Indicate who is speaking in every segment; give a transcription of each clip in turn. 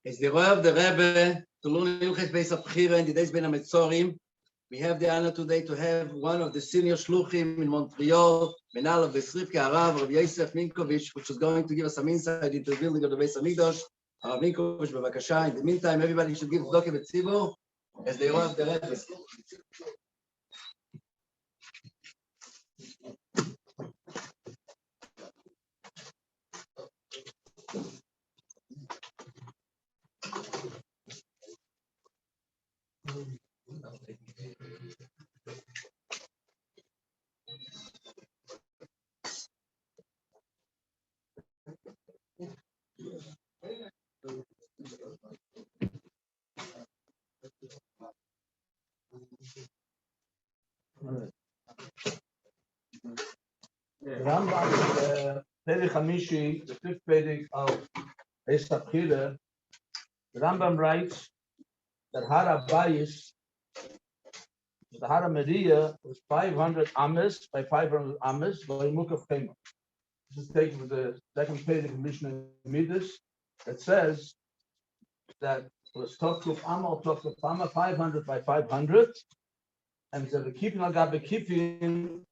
Speaker 1: As the Roy of the Rebbe, to learn Hilchos Beis Abchira in the days Ben HaMetzorim, we have the honor today to have one of the senior shluchim in Mונטריאול, Menal of the Srivke Harav, Rabbi Yosef Mינקאוויטש, which is going to give us some insight into the building of the Beis HaMikdash. Rabbi Mינקאוויטש, bevakasha. In the meantime, everybody should give tzedakah v'tzibur as the Roy of the Rebbe.
Speaker 2: Rambam, Perek Hamishi, the fifth Perek of Beis HaBchira, the Rambam writes that Har HaBayis, the Har HaMoriah, was 500 ames by 500 ames by Mukaf Chema. This is taken from the second Perek of Mishnah Midas that says that it was Tokuf Amma, 500 by 500, and so the keeping Agabe keeping.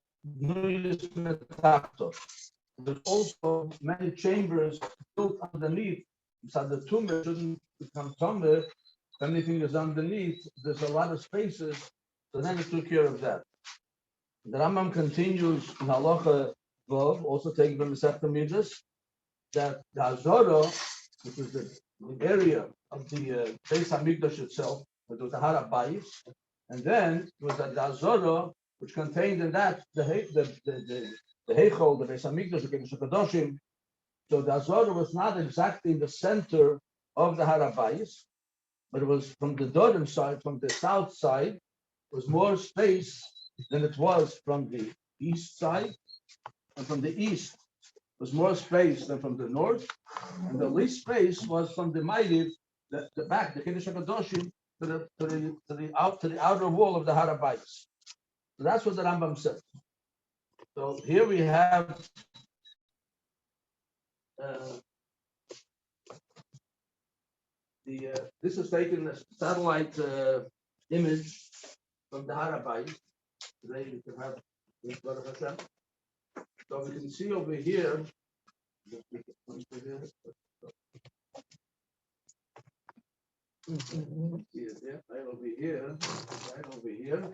Speaker 2: There's also many chambers built underneath, so the tomb shouldn't become tumble. If anything is underneath, there's a lot of spaces, so then it took care of that. The Rambam continues in Halacha Vav, also taken from the Masechta Midas, that the Azara, which is the area of the Beis HaMikdash itself, which was the Har HaBayis, and then it was the Azara, which contained in that the Heichol, the Beis HaMikdash, the Kedoshim. So the Azara was not exactly in the center of the Har HaBayis, but it was from the Dorim side, from the south side, was more space than it was from the east side, and from the east was more space than from the north, and the least space was from the Ma'ariv, the back, the Kedoshim, to the outer wall of the Har HaBayis. So that's what the Rambam said. So here we have this is taken as a satellite image from the Har HaBayis. Today you can have this Baruch Hashem. So we can see over here. Right over here.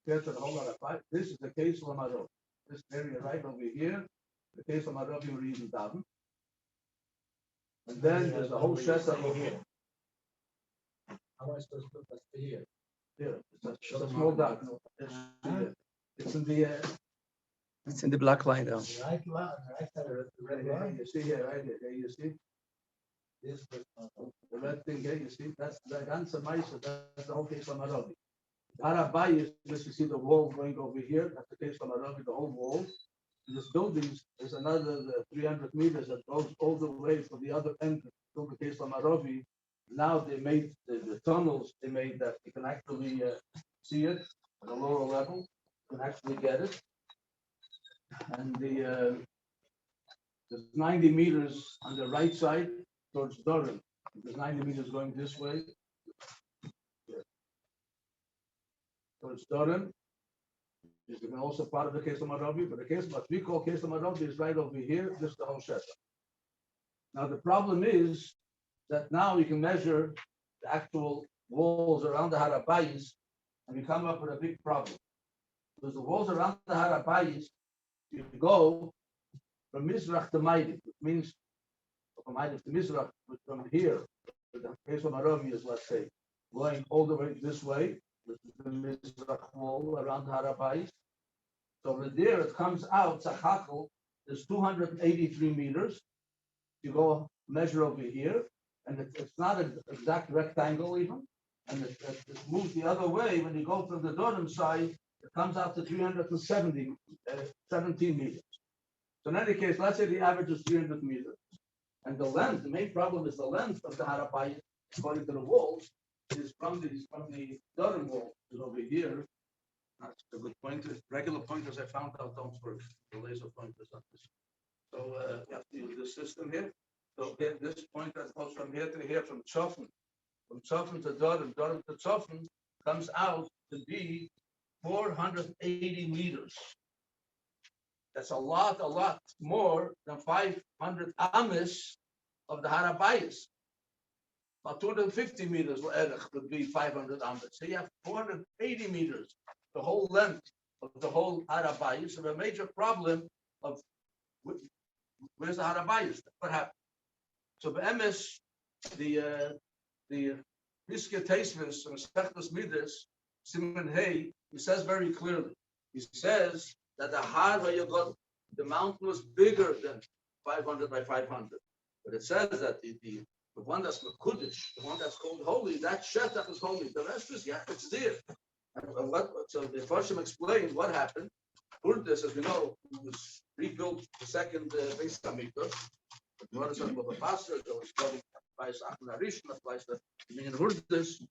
Speaker 2: This is the case of Amarov. This area right over here, the case of Amarov you read in Daven. And then there's the whole Shesa over here.
Speaker 3: How am I supposed to put that here?
Speaker 2: Here, it's a small dot. It's in the
Speaker 1: black line down.
Speaker 3: Right side of the red line.
Speaker 2: You see here, right here. You see?
Speaker 3: This
Speaker 2: the red thing here, you see? That's the ganze Meise, that's the whole case of Amarov. Har HaBayis, you see the wall going over here. That's the case of Amarov, the whole wall. In this building is another 300 meters that goes all the way from the other end to the case of Amarov. Now they made the tunnels. They made that you can actually see it at a lower level. You can actually get it. And there's 90 meters on the right side towards Durham. There's 90 meters going this way. Towards Durham. This is also part of the case of Maravi, but the case what we call case of Maravi is right over here. This is the whole Sheta. Now the problem is that now we can measure the actual walls around the Har HaBayis, and we come up with a big problem. Because the walls around the Har HaBayis, you go from Mizrach to Ma'ariv, which means from Ma'ariv to Mizrach, but from here, the case of Maravi is, let's say, going all the way this way, which is the Mizrach wall around the Har HaBayis. So over there, it comes out, Tzachakol, there's 283 meters. You go measure over here, and it's not an exact rectangle even, and it moves the other way. When you go from the Dorim side, it comes out to 317 meters. So in any case, let's say the average is 300 meters. And the length, the main problem is the length of the Har HaBayis, according to the walls, is from the Dorim wall, is over here. That's a good pointer. Regular pointers I found out don't work. The laser pointers on this. So we have to use this system here. So at this point, that goes from here to here, from Tzofen to Dorim to Tzofen, comes out to be 480 meters. That's a lot more than 500 ames of the Harabayas. About 250 meters would be 500 ames. So you have 480 meters, the whole length of the whole Harabayas. So a major problem of where's the Harabayas? What happened? So be'emes, the Piskei Teisvis and Sechtas Midas, Siman Hey, he says very clearly. He says that the mountain was bigger than 500 by 500. But it says that the one that's Mekudesh, the one that's called holy, that Shetach is holy. The rest is, it's there. So the Farshim explained what happened. Hurdes, as we know, was rebuilt the second Beis Hamikdash. But you understand about the pastor, there was studying by Sachin Arish, that applies to in Hurdes.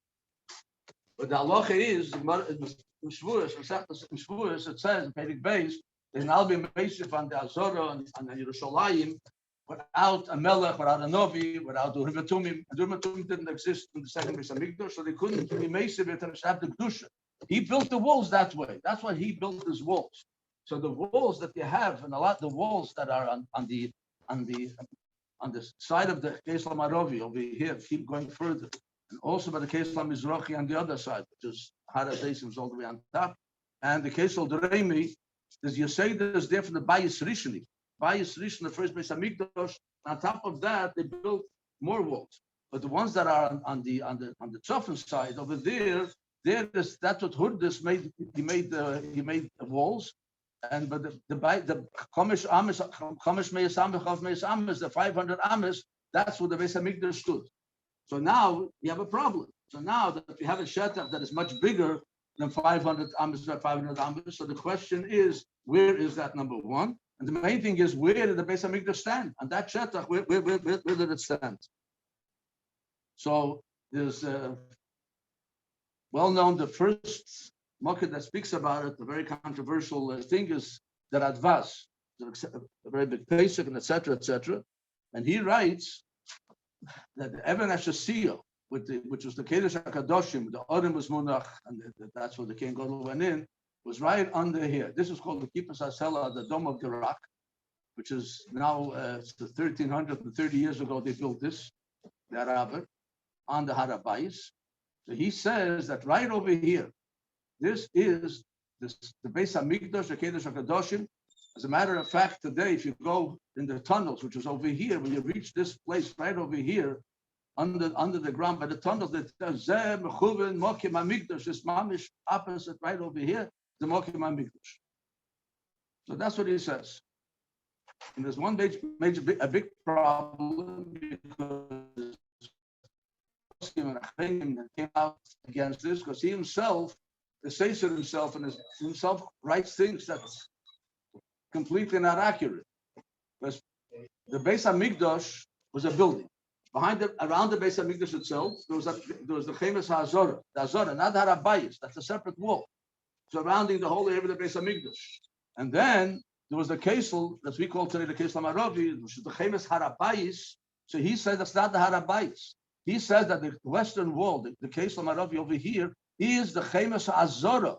Speaker 2: But the halacha is, in Shvuos, it says, in Perek Beis, there's an album based on the Azora and Yerushalayim, without a melech, without a novi, without the Urim Tumim didn't exist in the second Beis Hamikdash, so they couldn't be mesiv it and have the kedusha. He built the walls that way. That's why he built his walls. So the walls that you have, and a lot of the walls that are on the side of the Kesel Maravi over here, keep going further, and also by the Kesel Mizrachi on the other side, which is Haradesim all the way on top, and the Kesel Dreimi. There's Yosef there for the Bayis Rishoni. Bayis Rishon, the first Beis Hamikdash. On top of that, they built more walls. But the ones that are on the Tzofen side over there, that's what Hurdes made. He made the walls, and but the Komesh Ames, the 500 Ames, that's where the Beis Hamikdash stood. So now you have a problem. So now that you have a Shetach that is much bigger than 500 Ames by 500 Ames, so the question is, where is that number one? And the main thing is, where did the Beis Hamikdash stand? And that Shetach, where did it stand? So there's well known, the first Mokkah that speaks about it, the very controversial thing is the Radvaz, a very big Pesach, and etc., etc. And he writes that the Even HaShasiyah, which was the Kedesh HaKadoshim, the Orim was Munach, and that's where the King Gadol went in, was right under here. This is called the Kippus HaSela, the Dome of Gerak, which is now 1,330 years ago they built this, the Araber, on the Harabayis. So he says that right over here, this is the Beis Hamikdash, the Kedesh HaKadoshim. As a matter of fact, today, if you go in the tunnels, which is over here, when you reach this place right over here, under the ground by the tunnels, that Zeh Mechuven Mokim HaMikdash, this mamish opposite right over here, the Mokim HaMikdash. So that's what he says. And there's one a big problem, because that came out against this, because he himself, the Seisser himself, and himself writes things that's completely not accurate. Because the Beis Hamikdash was a building. Around the Beis Hamikdash itself, there was the Chemes HaAzorah, the Azorah, not the Harabayis. That's a separate wall, surrounding the whole area of the Beis Hamikdash. And then there was the Kesel, that we call today the Kesel Maravi, which is the Chemes Harabayis. So he said that's not the Harabayis. He says that the western wall, the Kesel Maravi over here, is the Chemes HaAzorah.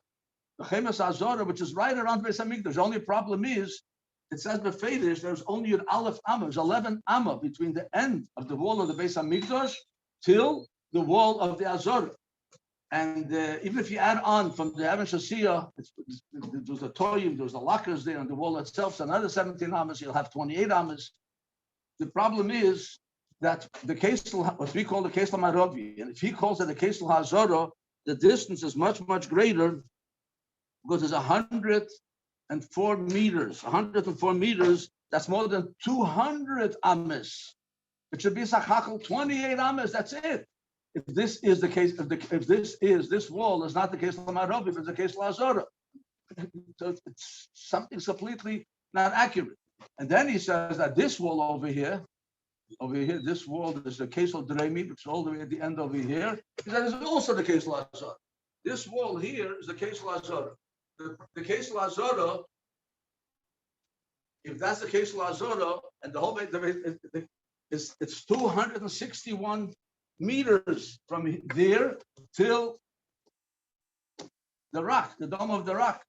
Speaker 2: The Chemes HaAzorah, which is right around Beis Hamikdash. The only problem is, it says befedish, there's only an Aleph Amma, there's 11 Amma between the end of the wall of the Beis Hamikdash till the wall of the Azorah. And even if you add on from the Even Shasiyah, there's the Toyim, there's the lockers there on the wall itself, so another 17 Ammas, you'll have 28 Ammas. The problem is that the Kesel, what we call the Kesel Maravi, and if he calls it the Kesel HaZorah, the distance is much, much greater, because there's 104 meters. 104 meters, that's more than 200 Ames. It should be Sachachel 28 Ames, that's it. If this is the case, this wall is not the case of Maravi, but it's the case of Azorah. So it's something completely not accurate. And then he says that this wall over here, this wall is the case of Dremi, which is all the way at the end over here. He says it's also the case of Azorah. This wall here is the case of Azorah. The case of it's 261 meters from there till the rock, the dome of the rock.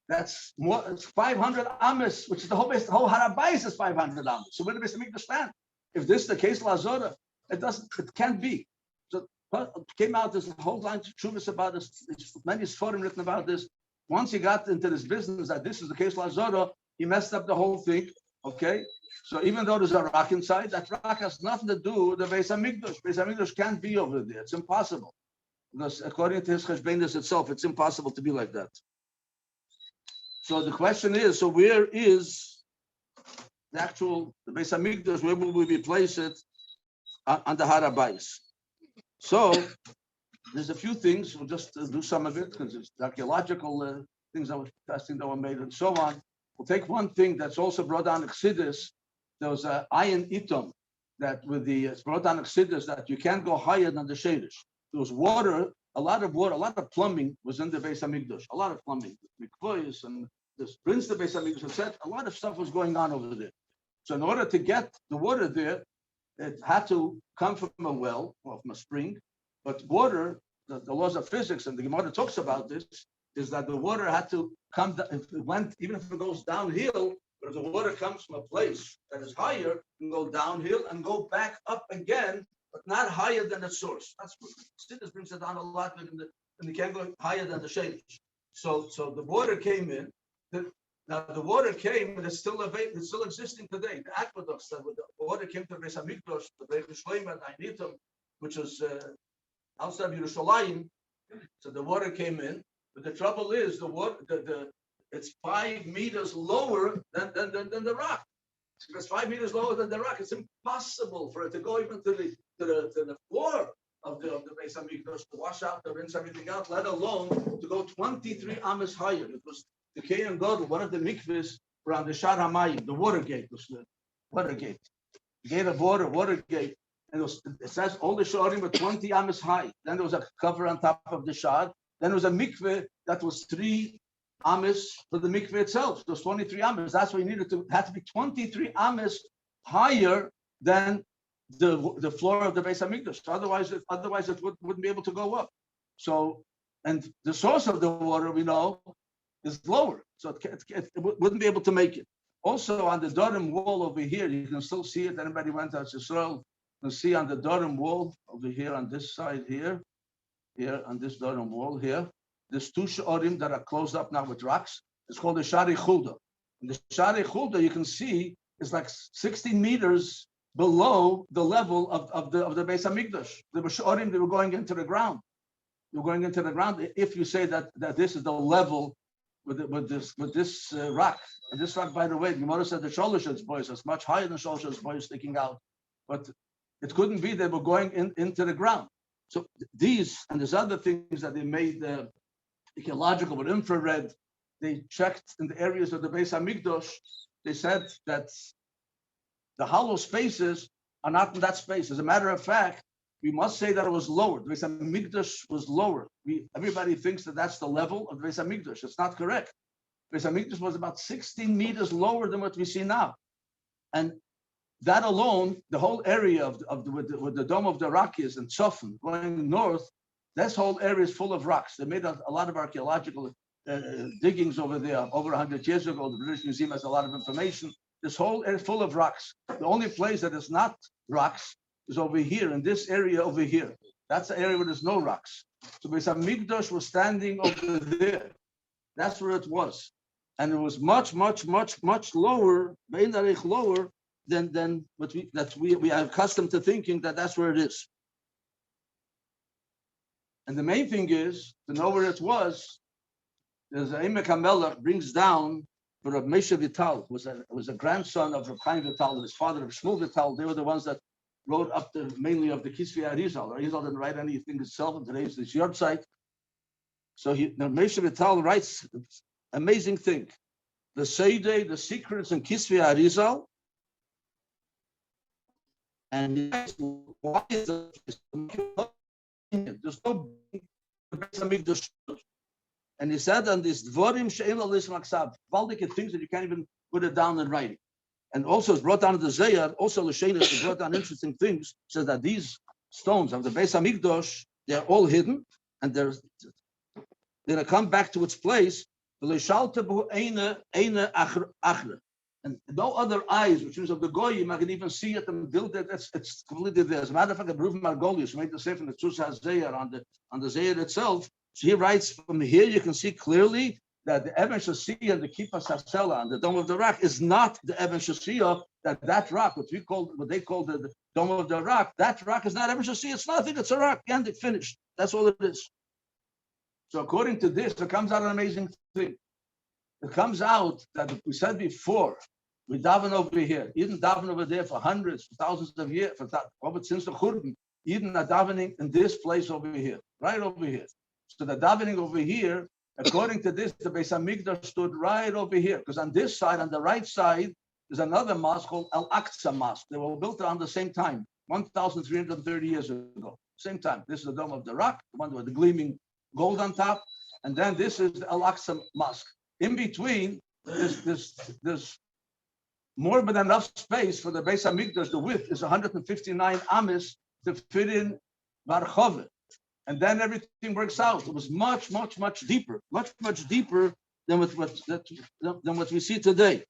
Speaker 2: That's more. It's 500 ames, which is the whole base. The whole Harabais is 500 ames. So where does it make the stand? If this is the case, Lazora, it doesn't. It can't be. So it came out. There's a whole line of truths about this. Many forums written about this. Once he got into this business that this is the case, Lazora, he messed up the whole thing. Okay. So even though there's a rock inside, that rock has nothing to do with the Beis Hamikdash. Beis Hamikdash can't be over there. It's impossible. Because according to his cheshbonus itself, it's impossible to be like that. So the question is, so where is the actual the Beis Hamikdash? Where will we replace it on the Harabais? So there's a few things. We'll just do some of it because it's archaeological things that were testing that were made and so on. We'll take one thing that's also brought down in Chassidus. There was an iron itom that with the brought down in Chassidus that you can't go higher than the Shadish. There was water, a lot of plumbing was in the Beis Hamikdash. A lot of plumbing, mikvahs and this Prince the Beis Hamikdash said a lot of stuff was going on over there. So in order to get the water there, it had to come from a well or from a spring. But water, the laws of physics, and the Gemara talks about this, is that the water had to come down. If it went, even if it goes downhill, but if the water comes from a place that is higher, it can go downhill and go back up again, but not higher than the source. That's what Chassidus brings it down a lot, and they can't go higher than the Shadish. So the water came in. Now the water came, but it's still available. It's still existing today. The aqueducts that the water came to Beis Hamikdash, the Beis Shloimeh, Ainitim, which is outside of Yerushalayim. So the water came in, but the trouble is the water. It's 5 meters lower than the rock. It's 5 meters lower than the rock. It's impossible for it to go even to the floor of the Beis Hamikdash to wash out, to rinse everything out, let alone to go 23 amas higher. It was the Kohen Gadol, one of the mikvahs around the Shar HaMayim, the water gate, the gate of water gate. And it says all the sharim were 20 amas high. Then there was a cover on top of the shar. Then there was a mikveh that was 3 amas for the mikveh itself. So it was 23 amas. That's what you needed to had to be 23 amas higher than the floor of the Beis Hamikdash. Otherwise it wouldn't be able to go up. So, and the source of the water we know is lower, so it wouldn't be able to make it. Also on the Durham wall over here, you can still see it. Anybody went to Israel, you can see on the Durham wall over here on this side here on this Durham wall here, there's 2 shorim that are closed up now with rocks. It's called the Shari Chulda. And the Shari Chulda, you can see, is like 16 meters below the level of the Beis Hamikdash. There were shorim that were going into the ground. They were going into the ground. If you say that this is the level with this rock, and this rock, by the way, the Gemara said the Sholoshes boys is much higher than Sholoshes boys sticking out, but it couldn't be. They were going into the ground. So these and there's other things that they made ecological with infrared. They checked in the areas of the Beis Hamikdash. They said that the hollow spaces are not in that space. As a matter of fact, we must say that it was lower. The Beis Hamikdash was lower. Everybody thinks that that's the level of the Beis Hamikdash. It's not correct. Beis Hamikdash was about 16 meters lower than what we see now, and that alone, the whole area where the dome of the rock is in Tzofan, going north, this whole area is full of rocks. They made a lot of archaeological diggings over there over 100 years ago. The British Museum has a lot of information. This whole area is full of rocks. The only place that is not rocks is over here, in this area over here. That's the area where there's no rocks. So Beis Hamikdash was standing over there. That's where it was. And it was much, much, much, much lower, lower than what we are accustomed to thinking that that's where it is. And the main thing is, to know where it was, there's Emek HaMelech brings down for Rav Moshe Vital, was a grandson of Rav Chaim Vital, and his father, Rav Shmuel Vital. They were the ones that wrote up mainly of the Kisvei Arizal. Arizal didn't write anything himself, and today's this yard site. So Rav Moshe Vital writes amazing thing. The Seidei, the secrets in Kisvei Arizal. And why is there's no and he said on this dvorim she'en lo lismak sab, valdige things that you can't even put it down in writing. And also it's brought down in the Zayar, also Lashenis has brought down interesting things, says that these stones of the Beis HaMikdash, they're all hidden, and they're going to come back to its place. And no other eyes, which means of the Goyim, I can even see it and build it. It's completely there. As a matter of fact, Reuven Margolius made the sefer in the Tzuz HaZayar on the Zayar itself. So he writes from here, you can see clearly that the Eben Shasiyah and the Kippah Sarsela and the Dome of the Rock is not the Eben Shasiyah. That rock, what they call the Dome of the Rock, that rock is not Eben Shasiyah. It's nothing. It's a rock. And it finished. That's all it is. So according to this, it comes out an amazing thing. It comes out that we said before, we daven over here, even daven over there for hundreds, thousands of years, since the Churban, even are davening in this place over here, right over here. So the davening over here, according to this, the Beis HaMikdash stood right over here, because on this side, on the right side, there's another mosque called Al-Aqsa Mosque. They were built around the same time, 1,330 years ago. Same time. This is the Dome of the Rock, the one with the gleaming gold on top, and then this is the Al-Aqsa Mosque. In between, there's more than enough space for the Beis HaMikdash. The width is 159 amis to fit in Barchove. And then everything works out. It was much deeper, much deeper than what we see today.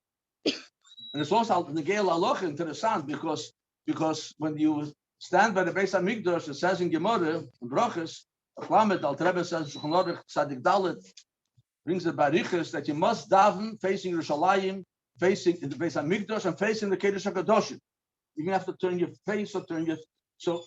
Speaker 2: And it's also the Geil Aloch interessant because when you stand by the Beis HaMikdash, it says in Gemara, in Brachos, Lamed, Al Rebbe says, Tzadik Dalet, brings the bariches that you must daven facing Yerushalayim, facing the Beis HaMikdash, and facing the Kodesh HaKadoshim. You have to turn your face or turn your. So,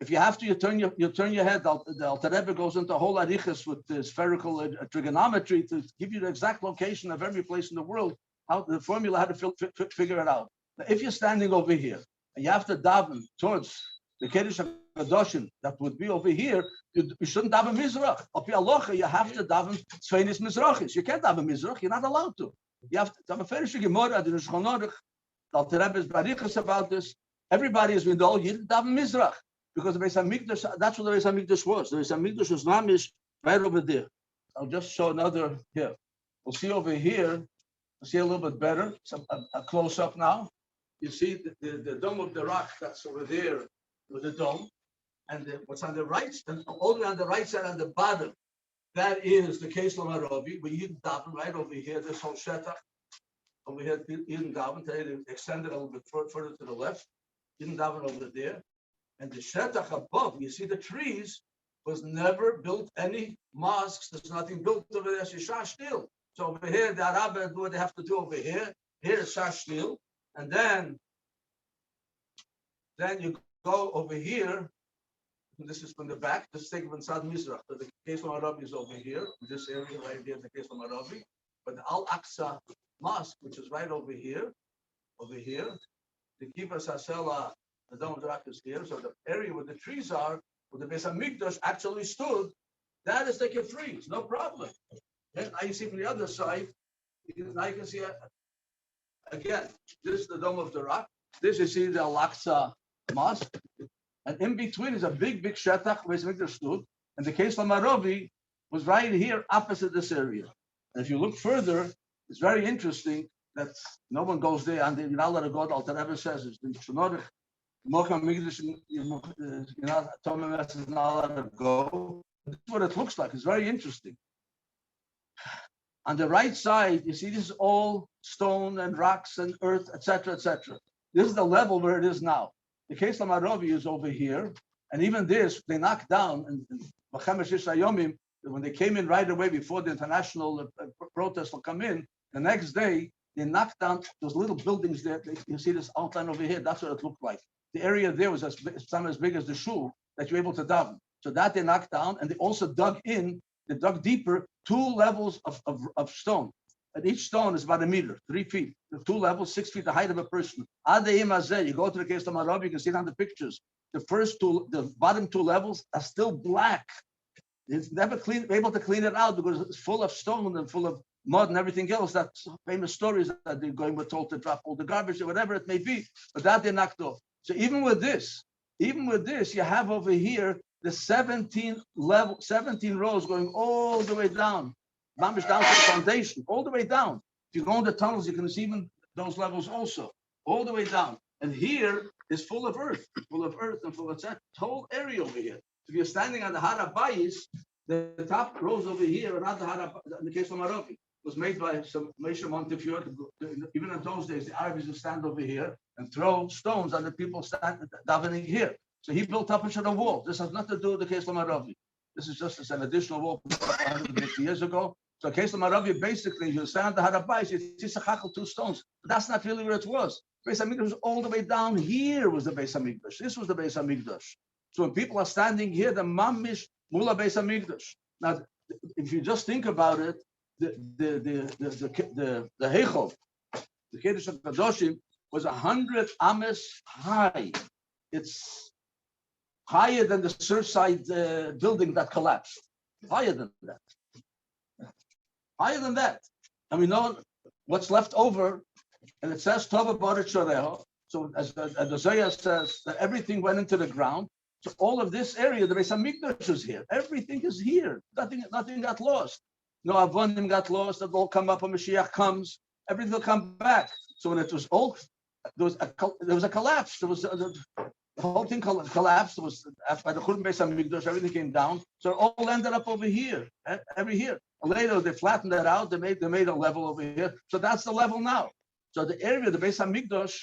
Speaker 2: if you have to, you turn your head. The Alter Rebbe goes into a whole arichas with the spherical trigonometry to give you the exact location of every place in the world. How the formula, how to figure it out. Now, if you're standing over here and you have to daven towards the Kodesh HaKadoshim, that would be over here. You shouldn't daven Mizrach. Al pi halacha, you have to daven Tzveinis Mizrachis. You can't daven Mizrach. You're not allowed to. You have to have a finish Gemara. The Shulchan Aruch, the Alter Rebbe's barichas about this. Everybody has been told you didn't daven Mizrach because the Beis HaMikdash. That's what the Beis HaMikdash was. The Beis HaMikdash was mamish right over there. I'll just show another here. We'll see over here. We'll see a little bit better. A close up now. You see the Dome of the Rock that's over there with the dome. And what's on the right, and all the way on the right side on the bottom, that is the Keis Lamarovi. We Yidden daven right over here, this whole shetach. Over here, Yidden daven, today they extended a little bit further to the left. Yidden daven over there. And the shetach above, you see the trees, was never built any mosques. There's nothing built over there. It's Shash still. So over here, the Arab do what they have to do over here. Here is Shash still. And then you go over here. This is from the back. Just take from Sad Mizrach. The Keis Lamarovi is over here. This area right here, the Keis Lamarovi. But the Al-Aqsa Mosque, which is right over here, the Kippah Sarsela, the Dome of the Rock is here. So the area where the trees are, where the Beis HaMikdash actually stood, that is like a trees, no problem. And now you see from the other side, now you can see again, this is the Dome of the Rock. This you see the Al-Aqsa Mosque. And in between is a big shetach where Beis HaMikdash stood, and the Keis Lamarovi was right here opposite this area. And if you look further, it's very interesting that no one goes there, and you're not allowed to go. The Alter Rebbe says it's in Shonodich, Mocha Migdash, Tomemes is not allowed to go. This is what it looks like. It's very interesting. On the right side, you see this is all stone and rocks and earth, etc., etc. This is the level where it is now. The Keis Lamarovi is over here, and even this, they knocked down, and when they came in right away before the international protest will come in, the next day, they knocked down those little buildings there. You see this outline over here, that's what it looked like. The area there was as big as the shul that you're able to daven. So that they knocked down, and they also dug deeper, 2 levels of stone. And each stone is about a meter, 3 feet. The 2 levels, 6 feet, the height of a person. You go to the Keis Lamarovi, you can see it on the pictures. The bottom 2 levels are still black. It's never able to clean it out because it's full of stone and full of mud and everything else. That's famous stories that they're going with told to drop all the garbage or whatever it may be. But that they knocked off. So even with this, you have over here the 17 rows going all the way down. Down to the foundation, all the way down. If you go in the tunnels, you can see even those levels also, all the way down. And here is full of earth and full of sand. This whole area over here. If you're standing on the Har HaBayis, the top rows over here, and not the Har in the case of Maravi, was made by some Moshe. Even in those days, the Arabs would stand over here and throw stones on the people davening here. So he built up a wall. This has nothing to do with the case of Maravi. This is just an additional wall 150 years ago. So case of Maravi, basically, you stand the Har HaBayis, you see 2 stones. But that's not really where it was. Beis Hamikdash was all the way down here was the Beis Hamikdash. This was the Beis Hamikdash. So when people are standing here, the mamish mula Beis Hamikdash. Now, if you just think about it, the Heichov, the Kedesh of Kadoshim, was 100 ames high. It's higher than the Surfside building that collapsed. Higher than that. Higher than that. And we know what's left over. And it says Tova Baruch Shoreho. So as the Zohar says that everything went into the ground. So all of this area, the Beis Hamikdash is here. Everything is here. Nothing got lost. No Avonim got lost. It'll all come up when Mashiach comes. Everything will come back. So when it was all, there was a collapse. There was the whole thing collapsed. It was by the Churban Beis Hamikdash. Everything came down. So it all ended up over here. Every here. And later they flattened that out. They made a level over here. So that's the level now. So the area, the Beis Hamikdash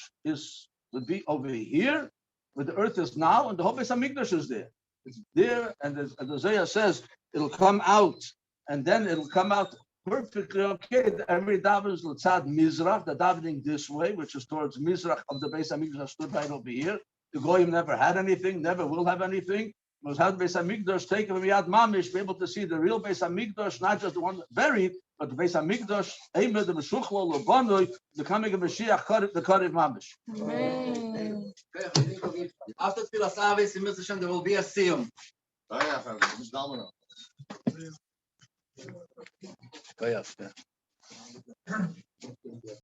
Speaker 2: would be over here, where the earth is now, and the whole Beis Hamikdash is there. It's there, and as the Zohar says, it'll come out, and then it'll come out perfectly okay. Every daven is l'tzad Mizrach, the davening this way, which is towards Mizrach of the Beis Hamikdash that stood right over here. The Goyim never had anything, never will have anything. It was had Beis Hamikdash taken from Yad Mamish, be able to see the real Beis Hamikdash, not just the one buried, but the Beis Hamikdash, Eimed, the Meshuchlo, Lobanoi, the coming of Mashiach, the Karev Mamish.
Speaker 4: Amen.
Speaker 1: After Tfilas Avis, in Mr. Shem, there will be a siyum.
Speaker 2: Oh, yeah.